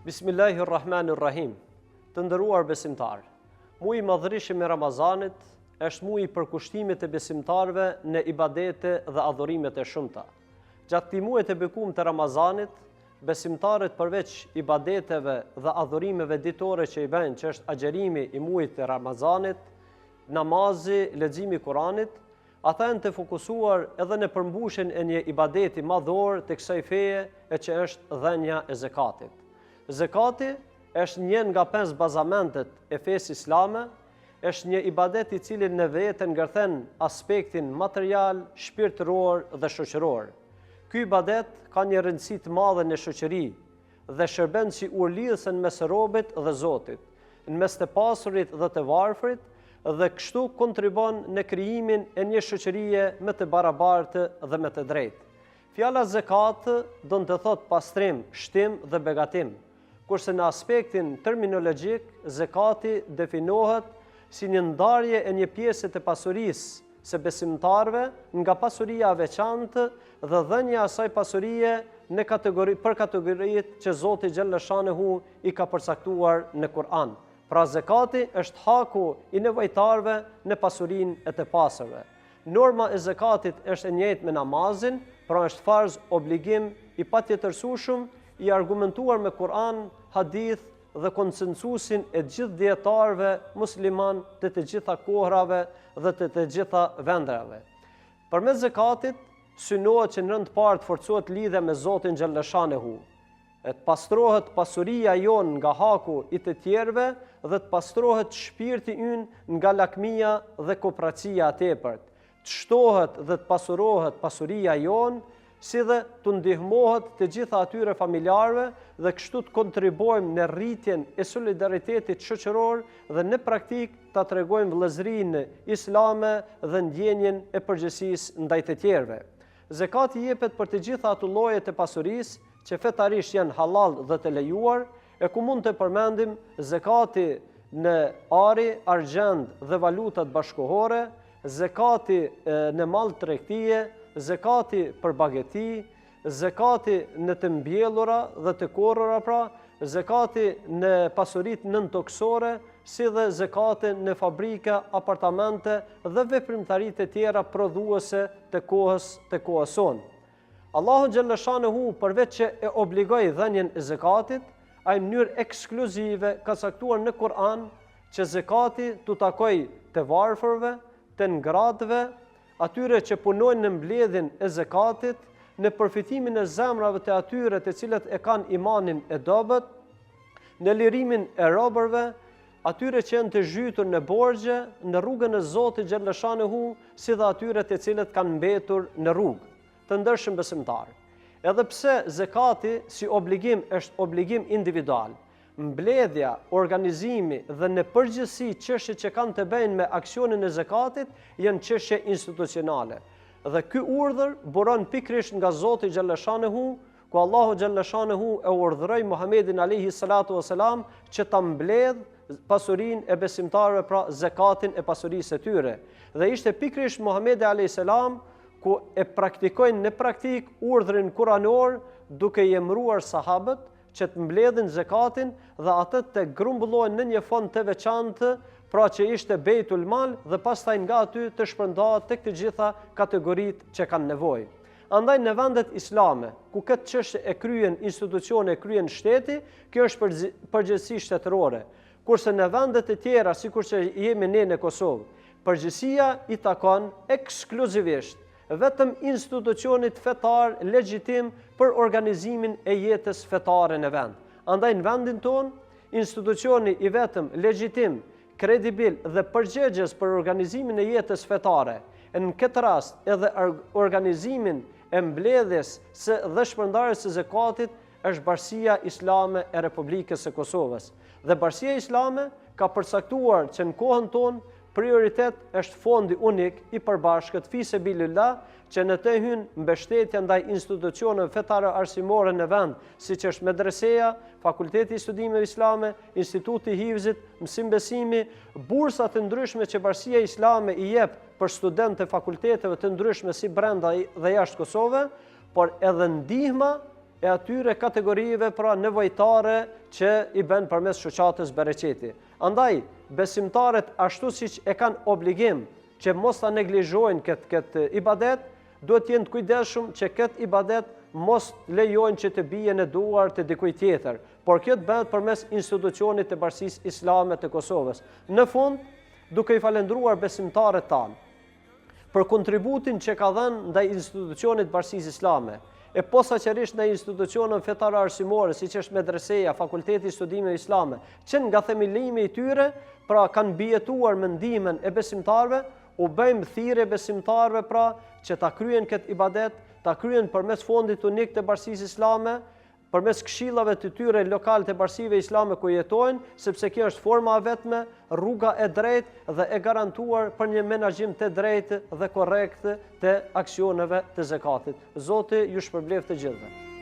Bismillahirrahmanirrahim. Të nderuar besimtar, muaji i madhërisëm i Ramazanit është muaji i përkushtimit të besimtarëve në ibadete dhe adhurimet e shumta. Gjatë këtij muaji të bekuar të Ramazanit, besimtarët përveç ibadeteve dhe adhurimeve ditore që i bëjnë, që është agjerimi i muajit të Ramazanit, namazi, leximi i Kuranit, ata janë të fokusuar edhe në përmbushjen e një ibadeti madhor të kësaj feje, e që është dhënia e zakatit. Zakati është një nga 5 bazamentet e fesë islame, është një ibadet i cili në veten ngërthen aspektin material, shpirtëror dhe shoqëror. Ky ibadet ka një rëndësi të madhe në shoqëri dhe shërben si urlidhësen mes robit dhe Zotit, në mes të pasurit dhe të varfrit, dhe kështu kontribon në krijimin e një shoqërie me të barabartë dhe me të drejtë. Fjala zakat do të thotë pastrim, shtim dhe begatim, kurse në aspektin terminologjik, zakati definohet si një ndarje e një pjese të pasurisë së besimtarëve nga pasuria e veçantë dhe dhënia e asaj pasurie në për kategoritë që Zoti xhalla shanehu i ka përcaktuar në Kur'an. Pra zakati është haku i nevojtarëve në pasurinë e të pasërve. Norma e zakatit është e njëjtë me namazin, pra është farz obligim i patjetërsueshëm, i argumentuar me Kur'an, hadith dhe konsensusin e gjithë dietarëve musliman të gjitha kohrave dhe të gjitha vendeve. Përmes zakatit synohet që në rënd partë forcohet lidhja me Zotin xhalla shanehu, të pastrohet pasuria jon nga haku i të tjerëve dhe të pastrohet shpirti ynë nga lakmia dhe kopracia e tepërt, të shtohet dhe të pasurohet pasuria jon, si dhe të ndihmohet të gjitha atyre familjarëve dhe kështu të kontribojmë në rritjen e solidaritetit shoqëror dhe në praktik ta tregojmë vëllëzrinë islame dhe ndjenjen e përgjegjësisë ndaj të tjerëve. Zakati jepet për të gjitha ato lloje të pasurisë që fetarisht janë halal dhe të lejuar, e ku mund të përmendim zakati në ari, argjend dhe valutat bashkëkohore, zakati në mall tregtie, zakati për bageti, zakati në të mbjellura dhe të korrura, pra, zakati në pasuritë nëntoksore, si dhe zakati në fabrika, apartamente dhe veprimtaritë e tjera prodhuese të kohës sonë. Allahu xhalla shanehu përveç që e obligoi dhënien e zakatit, ai në mënyrë ekskluzive ka caktuar në Kur'an që zakati t'u takojë të varfërve, të ngratëve, atyre që punojnë në mbledhjen e zakatit, në përfitimin e zemrave të atyre të cilët e kanë imanin e dobët, në lirimin e robërve, atyre që janë të zhytur në borxhe, në rrugën e Zotit xhalla shanehu, si dhe atyre të cilët kanë mbetur në rrugë. Të ndershëm besimtarë, edhe pse zakati si obligim është obligim individual, mbledhja, organizimi dhe në përgjithësi çështjet që kanë të bëjnë me aksionin e zakatit janë çështje institucionale. Dhe ky urdhër buron pikërisht nga Zoti xhalla shanehu, ku Allahu xhalla shanehu e urdhëroi Muhamedit alayhi salatu wasalam që ta mbledh pasurinë e besimtarëve, pra zakatin e pasurisë së tyre. Dhe ishte pikërisht Muhamedi alayhi salam ku e praktikojnë në praktik urdhrin kuranor, duke i emëruar sahabët që të mbledhin zakatin dhe atë të grumbullojnë në një fond të veçantë, pra që ishte Beitul Mal, dhe pastaj nga aty të shpërndahet tek të gjitha kategoritë që kanë nevojë. Andaj në vendet islame, ku këtë çështje e kryen institucione, e kryen shteti, kjo është përgjegjësi shtetërore. Kurse në vendet e tjera, sikur që jemi ne në Kosovë, përgjegjësia i takon ekskluzivisht vetëm institucionit fetar legjitim për organizimin e jetës fetare në vend. Andaj në vendin tonë, institucioni i vetëm legjitim, kredibil dhe përgjegjës për organizimin e jetës fetare, në këtë rast edhe organizimin e mbledhjes dhe shpërndarjes së zakatit, është Bashkia Islame e Republikës së Kosovës. Dhe Bashkia Islame ka përcaktuar që në kohën tonë prioritet është fondi unik i përbashkët fi sebilillah, që në të hyn mbështetja ndaj institucioneve fetare arsimore në vend, siç është medreseja, Fakulteti i Studimeve Islame, Instituti i Hifzit, mësimbesimi, bursat të ndryshme që Bashkia Islame i jep për studentë të fakulteteve të ndryshme si brenda dhe jashtë Kosovë, por edhe ndihma e atyre kategorive pra nevojtare që i bën përmes shoqatës bereqeti. Andaj, besimtarët ashtu siç e kanë obligim që mos ta neglizhojnë këtë ibadet, duhet të jenë të kujdesshëm që këtë ibadet mos lejojnë që të bije në duar të dikujt tjetër, por kjo të bëhet përmes institucionit të Bashkisë Islame të Kosovës. Në fund, duke i falendruar besimtarët tanë për kontributin që ka dhënë ndaj institucionit të Bashkisë Islame, e posaçërisht ndaj institucioneve fetare arsimore, siç është medreseja, Fakulteti i Studimeve Islame, që nga themelimi i tyre, pra kanë mbijetuar me ndihmën e besimtarëve, u bëjmë thirrje besimtarëve pra që ta kryen këtë ibadet, ta kryen përmes fondit unik të Bashkisë Islame, përmes këshillave të tyre lokale të Bashkive Islame ku jetojnë, sepse kjo është forma e vetme, rruga e drejtë dhe e garantuar për një menaxhim të drejtë dhe korrekt të aksioneve të zakatit. Zoti ju shpërbleft të gjithëve.